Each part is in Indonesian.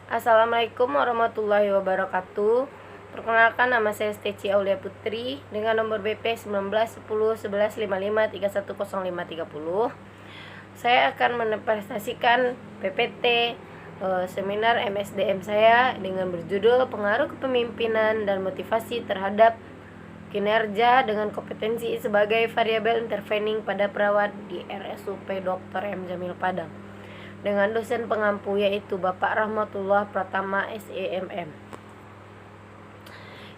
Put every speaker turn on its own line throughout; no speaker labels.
Assalamualaikum warahmatullahi wabarakatuh. Perkenalkan, nama saya Steci Aulia Putri dengan nomor BP 19101155310530. Saya akan merepresentasikan PPT seminar MSDM saya dengan berjudul Pengaruh Kepemimpinan dan Motivasi Terhadap Kinerja dengan Kompetensi sebagai Variabel Intervening pada Perawat di RSUP Dr. M. Jamil Padang, dengan dosen pengampu yaitu Bapak Rahmatullah Pratama SEMM.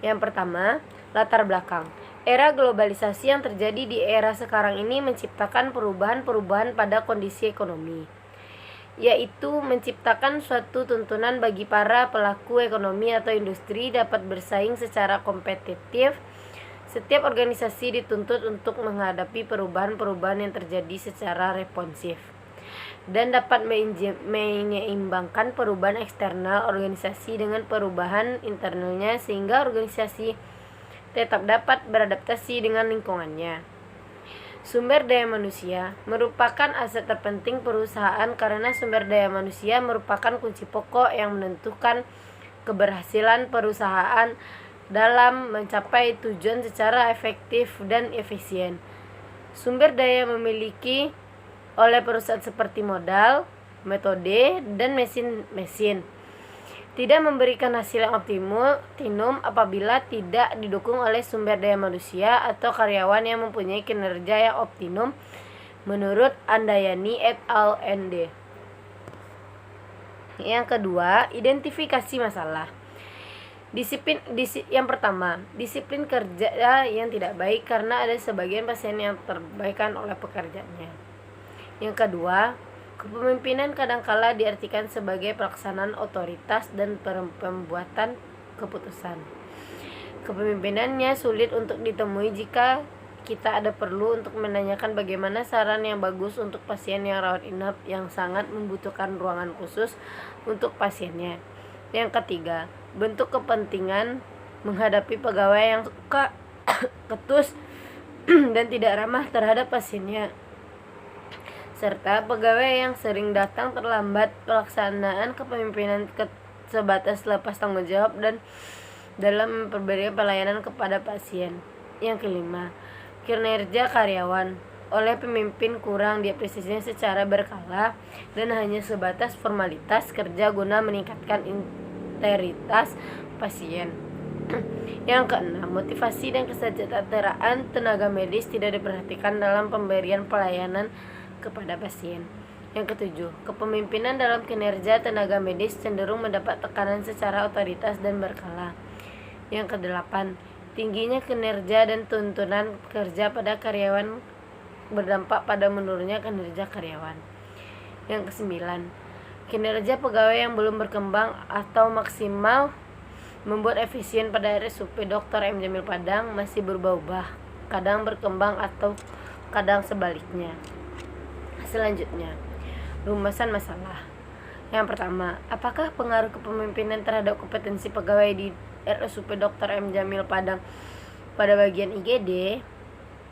Yang pertama, latar belakang. Era globalisasi yang terjadi di era sekarang ini menciptakan perubahan-perubahan pada kondisi ekonomi, yaitu menciptakan suatu tuntunan bagi para pelaku ekonomi atau industri dapat bersaing secara kompetitif. Setiap organisasi dituntut untuk menghadapi perubahan-perubahan yang terjadi secara responsif dan dapat menyeimbangkan perubahan eksternal organisasi dengan perubahan internalnya sehingga organisasi tetap dapat beradaptasi dengan lingkungannya. Sumber daya manusia merupakan aset terpenting perusahaan karena sumber daya manusia merupakan kunci pokok yang menentukan keberhasilan perusahaan dalam mencapai tujuan secara efektif dan efisien. Sumber daya memiliki oleh perusahaan seperti modal, metode, dan mesin tidak memberikan hasil yang optimum apabila tidak didukung oleh sumber daya manusia atau karyawan yang mempunyai kinerja yang optimum, menurut Andayani et al. ND. Yang kedua, identifikasi masalah. Yang pertama, disiplin kerja yang tidak baik karena ada sebagian pasien yang terabaikan oleh pekerjaannya. Yang kedua, kepemimpinan kadangkala diartikan sebagai pelaksanaan otoritas dan pembuatan keputusan. Kepemimpinannya sulit untuk ditemui jika kita ada perlu untuk menanyakan bagaimana saran yang bagus untuk pasien yang rawat inap yang sangat membutuhkan ruangan khusus untuk pasiennya. Yang ketiga, bentuk kepentingan menghadapi pegawai yang suka ketus dan tidak ramah terhadap pasiennya, serta pegawai yang sering datang terlambat. Pelaksanaan kepemimpinan sebatas lepas tanggung jawab dan dalam memberikan pelayanan kepada pasien. Yang kelima, kinerja karyawan oleh pemimpin kurang diapresiasi secara berkala dan hanya sebatas formalitas kerja guna meningkatkan integritas pasien. Yang keenam, motivasi dan kesejahteraan tenaga medis tidak diperhatikan dalam pemberian pelayanan kepada pasien. Yang ketujuh, kepemimpinan dalam kinerja tenaga medis cenderung mendapat tekanan secara otoritas dan berkala. Yang kedelapan, tingginya kinerja dan tuntunan kerja pada karyawan berdampak pada menurunnya kinerja karyawan. Yang kesembilan, kinerja pegawai yang belum berkembang atau maksimal membuat efisien pada RSUP Dr. M. Jamil Padang masih berubah-ubah, kadang berkembang atau kadang sebaliknya. Selanjutnya, rumusan masalah. Yang pertama, apakah pengaruh kepemimpinan terhadap kompetensi pegawai di RSUP Dr. M. Jamil Padang pada bagian IGD?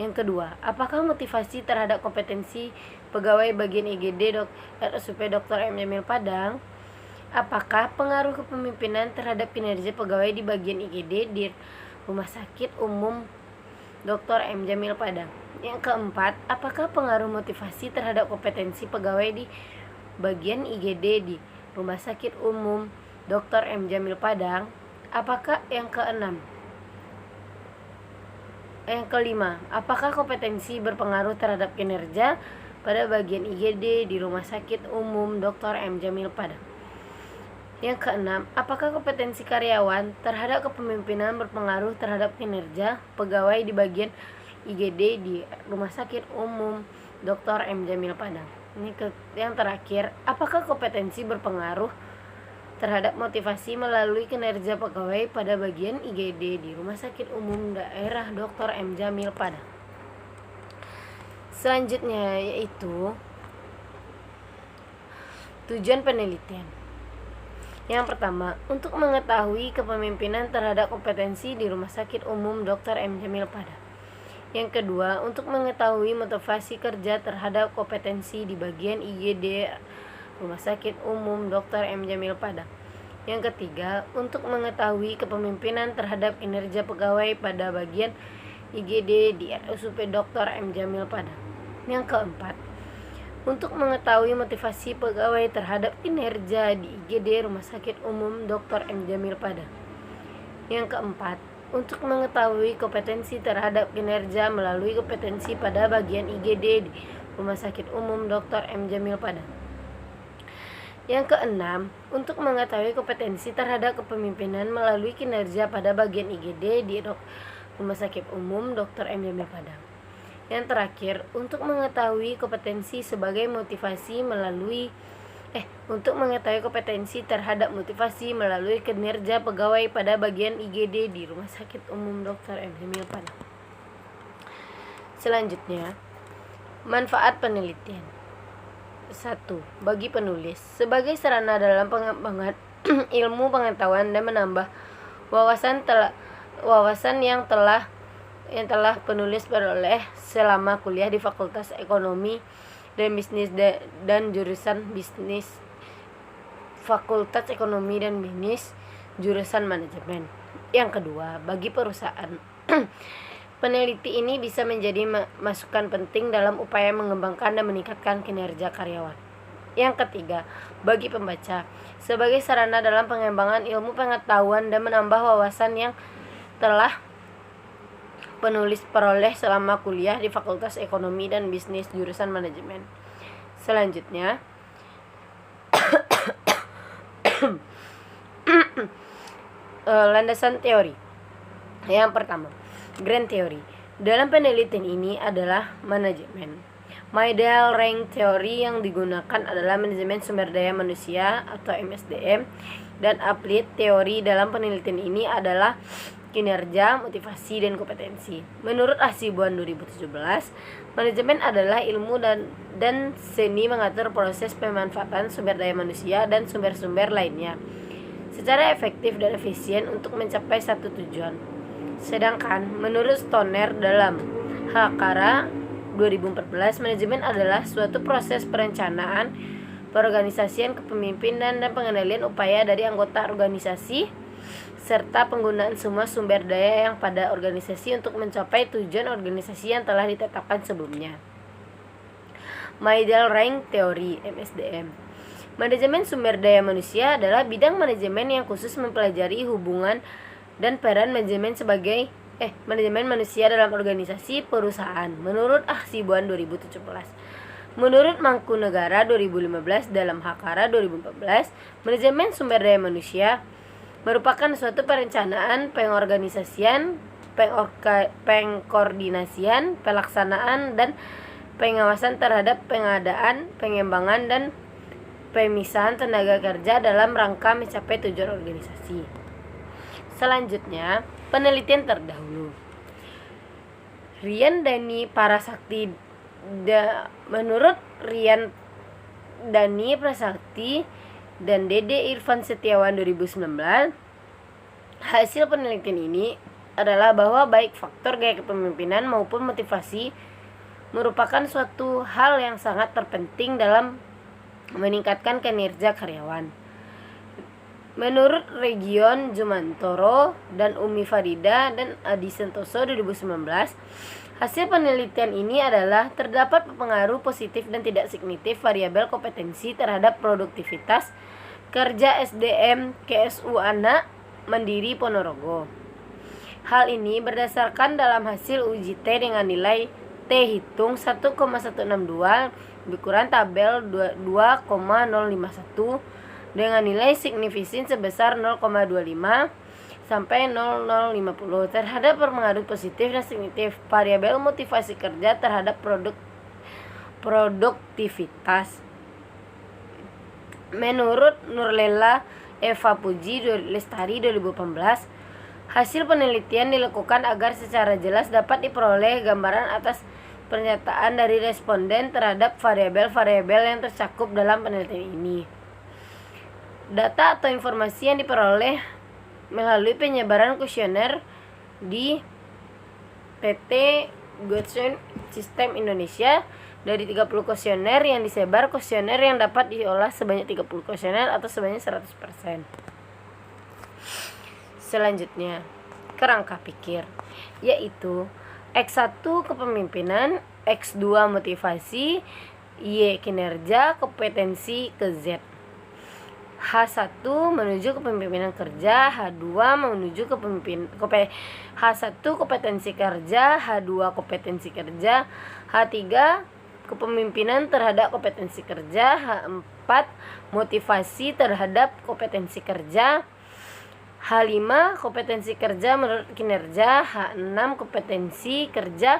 Yang kedua, apakah motivasi terhadap kompetensi pegawai bagian IGD RSUP Dr. M. Jamil Padang? Apakah pengaruh kepemimpinan terhadap kinerja pegawai di bagian IGD di Rumah Sakit Umum Dr. M. Jamil Padang? Yang keempat, apakah pengaruh motivasi terhadap kompetensi pegawai di bagian IGD di Rumah Sakit Umum Dr. M. Jamil Padang? Apakah yang keenam? Yang kelima, apakah kompetensi berpengaruh terhadap kinerja pada bagian IGD di Rumah Sakit Umum Dr. M. Jamil Padang? Yang keenam, apakah kompetensi karyawan terhadap kepemimpinan berpengaruh terhadap kinerja pegawai di bagian IGD di Rumah Sakit Umum Dr. M. Jamil Padang? Yang terakhir, apakah kompetensi berpengaruh terhadap motivasi melalui kinerja pegawai pada bagian IGD di Rumah Sakit Umum Daerah Dr. M. Jamil Padang? Selanjutnya yaitu tujuan penelitian. Yang pertama, untuk mengetahui kepemimpinan terhadap kompetensi di Rumah Sakit Umum Dr. M. Jamil Padang. Yang kedua, untuk mengetahui motivasi kerja terhadap kompetensi di bagian IGD Rumah Sakit Umum Dr. M. Jamil Padang. Yang ketiga, untuk mengetahui kepemimpinan terhadap kinerja pegawai pada bagian IGD di RSUP Dr. M. Jamil Padang. Yang keempat, untuk mengetahui motivasi pegawai terhadap kinerja di IGD Rumah Sakit Umum Dr. M. Jamil Padang. Yang keempat, untuk mengetahui kompetensi terhadap kinerja melalui kompetensi pada bagian IGD di Rumah Sakit Umum Dr. M. Jamil Padang. Yang keenam, untuk mengetahui kompetensi terhadap kepemimpinan melalui kinerja pada bagian IGD di Rumah Sakit Umum Dr. M. Jamil Padang. Yang terakhir, untuk mengetahui kompetensi sebagai motivasi melalui untuk mengetahui kompetensi terhadap motivasi melalui kinerja pegawai pada bagian IGD di Rumah Sakit Umum Dr. M. Jamil Padang. Selanjutnya, manfaat penelitian. 1. Bagi penulis, sebagai sarana dalam pengembangan ilmu pengetahuan dan menambah wawasan yang telah penulis peroleh selama kuliah di Fakultas Ekonomi dan Bisnis dan jurusan Bisnis, Fakultas Ekonomi dan Bisnis jurusan Manajemen. Yang kedua, bagi perusahaan. Peneliti ini bisa menjadi masukan penting dalam upaya mengembangkan dan meningkatkan kinerja karyawan. Yang ketiga, bagi pembaca, sebagai sarana dalam pengembangan ilmu pengetahuan dan menambah wawasan yang telah penulis peroleh selama kuliah di Fakultas Ekonomi dan Bisnis jurusan Manajemen. Selanjutnya, landasan teori. Yang pertama, Grand Theory dalam penelitian ini adalah manajemen. Model rank teori yang digunakan adalah manajemen sumber daya manusia atau MSDM, dan applied teori dalam penelitian ini adalah kinerja, motivasi, dan kompetensi. Menurut Hasibuan 2017, manajemen adalah ilmu dan seni mengatur proses pemanfaatan sumber daya manusia dan sumber-sumber lainnya secara efektif dan efisien untuk mencapai satu tujuan. Sedangkan menurut Stoner dalam Hakara 2014, manajemen adalah suatu proses perencanaan, perorganisasian, kepemimpinan, dan pengendalian upaya dari anggota organisasi serta penggunaan semua sumber daya yang pada organisasi untuk mencapai tujuan organisasi yang telah ditetapkan sebelumnya. Model rank teori MSDM. Manajemen sumber daya manusia adalah bidang manajemen yang khusus mempelajari hubungan dan peran manajemen manajemen manusia dalam organisasi perusahaan menurut Hasibuan 2017. Menurut Mangkunegara 2015 dalam Hakara 2014, manajemen sumber daya manusia merupakan suatu perencanaan, pengorganisasian, pengkoordinasian, pelaksanaan, dan pengawasan terhadap pengadaan, pengembangan, dan pemisahan tenaga kerja dalam rangka mencapai tujuan organisasi. Selanjutnya, penelitian terdahulu. Rian Dani Parasakti. Menurut Rian Dani Prasakti dan Dede Irfan Setiawan 2019, hasil penelitian ini adalah bahwa baik faktor gaya kepemimpinan maupun motivasi merupakan suatu hal yang sangat terpenting dalam meningkatkan kinerja karyawan. Menurut Region Jumantoro dan Umi Farida dan Adi Sentoso 2019, hasil penelitian ini adalah terdapat pengaruh positif dan tidak signifikan variabel kompetensi terhadap produktivitas kerja SDM KSU Anak Mandiri Ponorogo. Hal ini berdasarkan dalam hasil uji T dengan nilai T hitung 1,162 ukuran tabel 2,051 dengan nilai signifikan sebesar 0,25 sampai 0,050 terhadap pengaruh positif dan signifikan variabel motivasi kerja terhadap produktivitas. Menurut Nurlela Eva Puji Lestari 2018, hasil penelitian dilakukan agar secara jelas dapat diperoleh gambaran atas pernyataan dari responden terhadap variabel-variabel yang tercakup dalam penelitian ini. Data atau informasi yang diperoleh melalui penyebaran kuesioner di PT Godsend System Indonesia. Dari 30 kuesioner yang disebar, kuesioner yang dapat diolah sebanyak 30 kuesioner atau sebanyak 100%. Selanjutnya, kerangka pikir, yaitu X1 kepemimpinan, X2 motivasi, Y kinerja, kompetensi ke Z. H1 menuju kepemimpinan kerja, H2 menuju H1 kompetensi kerja, H2 kompetensi kerja, H3 kepemimpinan terhadap kompetensi kerja, H4 motivasi terhadap kompetensi kerja, H5 kompetensi kerja menurut kinerja, H6 kompetensi kerja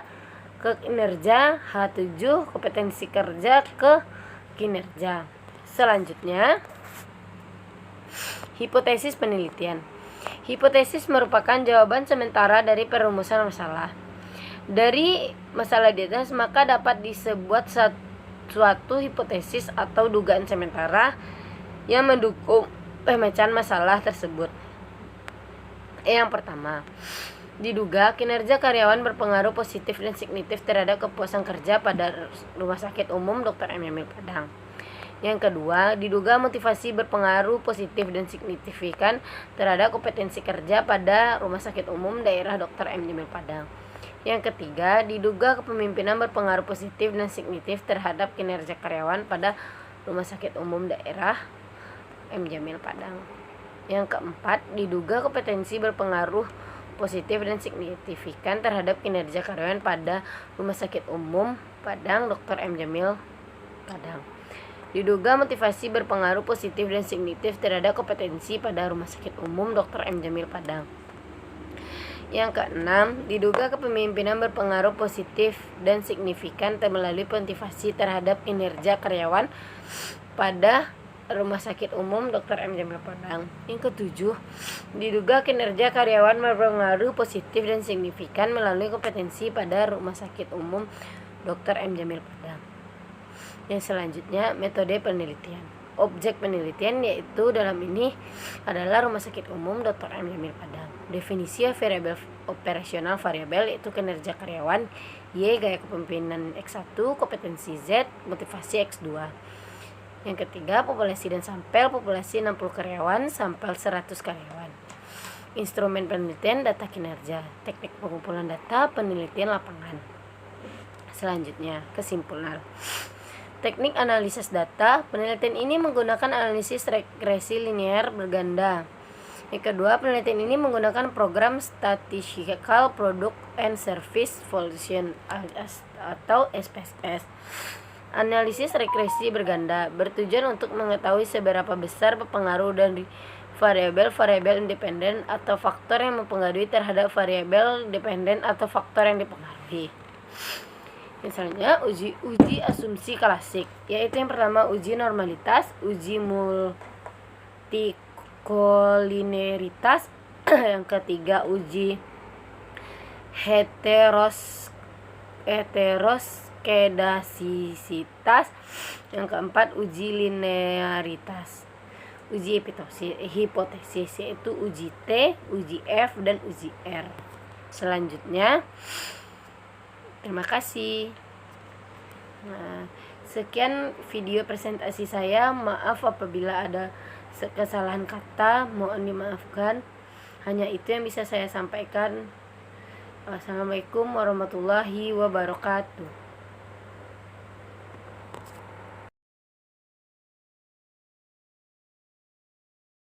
ke kinerja, H7 kompetensi kerja ke kinerja. Selanjutnya, hipotesis penelitian. Hipotesis merupakan jawaban sementara dari perumusan masalah. Dari masalah di atas maka dapat disebut suatu hipotesis atau dugaan sementara yang mendukung pemecahan masalah tersebut. Yang pertama, diduga kinerja karyawan berpengaruh positif dan signifikan terhadap kepuasan kerja pada Rumah Sakit Umum Dr. M. Jamil Padang. Yang kedua, diduga motivasi berpengaruh positif dan signifikan terhadap kompetensi kerja pada Rumah Sakit Umum Daerah Dr. M. Jamil Padang. Yang ketiga, diduga kepemimpinan berpengaruh positif dan signifikan terhadap kinerja karyawan pada Rumah Sakit Umum Daerah M. Jamil Padang. Yang keempat, diduga kompetensi berpengaruh positif dan signifikan terhadap kinerja karyawan pada Rumah Sakit Umum Padang Dr. M. Jamil Padang. Diduga motivasi berpengaruh positif dan signifikan terhadap kompetensi pada Rumah Sakit Umum Dr. M. Jamil Padang. Yang keenam, diduga kepemimpinan berpengaruh positif dan signifikan melalui motivasi terhadap kinerja karyawan pada Rumah Sakit Umum Dr. M. Jamil Padang. Yang ketujuh, diduga kinerja karyawan berpengaruh positif dan signifikan melalui kompetensi pada Rumah Sakit Umum Dr. M. Jamil Padang. Yang selanjutnya, metode penelitian. Objek penelitian yaitu dalam ini adalah Rumah Sakit Umum Dr. M. Jamil Padang. Definisi variabel operasional variabel yaitu kinerja karyawan, Y gaya kepemimpinan X1, kompetensi Z, motivasi X2. Yang ketiga, populasi dan sampel, populasi 60 karyawan, sampel 100 karyawan. Instrumen penelitian data kinerja, teknik pengumpulan data, penelitian lapangan. Selanjutnya, kesimpulan. Teknik analisis data, penelitian ini menggunakan analisis regresi linear berganda. Yang kedua, penelitian ini menggunakan program Statistical Product and Service Evaluation atau SPSS. Analisis regresi berganda bertujuan untuk mengetahui seberapa besar pengaruh dari variabel-variabel independen atau faktor yang mempengaruhi terhadap variabel dependen atau faktor yang dipengaruhi. Misalnya uji asumsi klasik, yaitu yang pertama uji normalitas, uji multikolineritas, yang ketiga uji heteroskedasisitas, yang keempat uji linearitas. Uji hipotesis yaitu uji T, uji F, dan uji R. Selanjutnya, terima kasih. Nah, sekian video presentasi saya. Maaf apabila ada kesalahan kata, mohon dimaafkan. Hanya itu yang bisa saya sampaikan. Assalamualaikum warahmatullahi wabarakatuh.